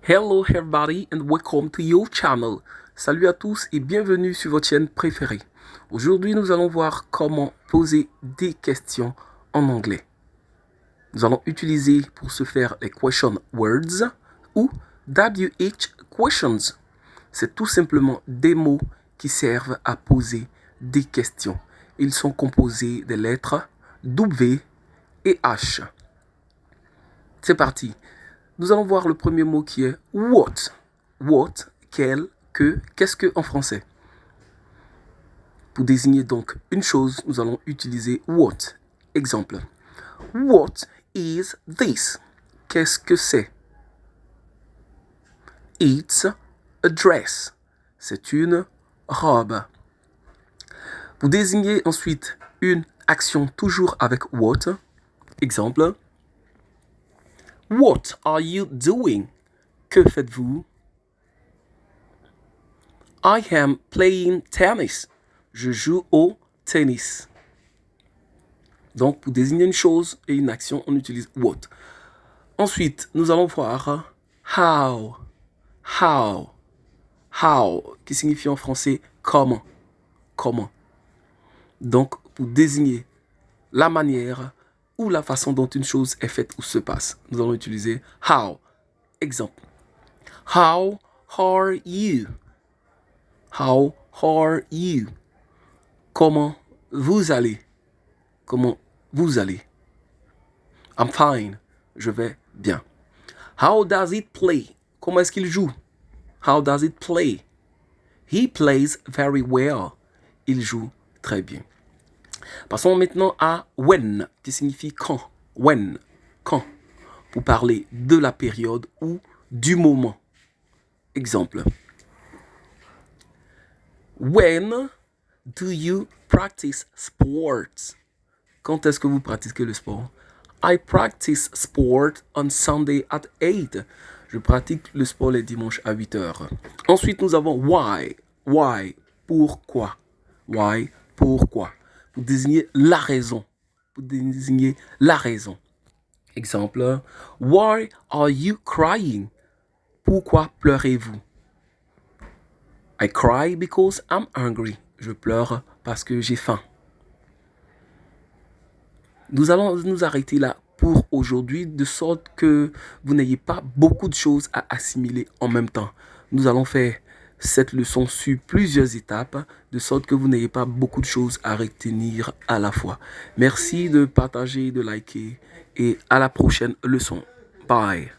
Hello everybody and welcome to your channel. Salut à tous et bienvenue sur votre chaîne préférée. Aujourd'hui, nous allons voir comment poser des questions en anglais. Nous allons utiliser pour ce faire les question words ou WH questions. C'est tout simplement des mots qui servent à poser des questions. Ils sont composés des lettres W et H. C'est parti. Nous allons voir le premier mot qui est what. What, quel, que, qu'est-ce que en français. Pour désigner donc une chose, nous allons utiliser what. Exemple. What is this? Qu'est-ce que c'est? It's a dress. C'est une robe. Pour désigner ensuite une action toujours avec what. Exemple. What are you doing? Que faites-vous? I am playing tennis. Je joue au tennis. Donc, pour désigner une chose et une action, on utilise what. Ensuite, nous allons voir how. How. How, qui signifie en français comment. Comment. Donc, pour désigner la manière ou la façon dont une chose est faite ou se passe, nous allons utiliser how. Exemple. How are you? How are you? Comment vous allez? Comment vous allez? I'm fine. Je vais bien. How does it play? Comment est-ce qu'il joue? How does it play? He plays very well. Il joue très bien. Passons maintenant à when, qui signifie quand. When, quand. Pour parler de la période ou du moment. Exemple. When do you practice sports? Quand est-ce que vous pratiquez le sport? I practice sport on Sunday at 8. Je pratique le sport les dimanches à 8 heures. Ensuite, nous avons why. Why, pourquoi? Why, pourquoi? Pour désigner la raison. Pour désigner la raison. Exemple, why are you crying? Pourquoi pleurez-vous? I cry because I'm hungry. Je pleure parce que j'ai faim. Nous allons nous arrêter là pour aujourd'hui, de sorte que vous n'ayez pas beaucoup de choses à assimiler en même temps. Nous allons faire cette leçon sur plusieurs étapes, de sorte que vous n'ayez pas beaucoup de choses à retenir à la fois. Merci de partager, de liker et à la prochaine leçon. Bye.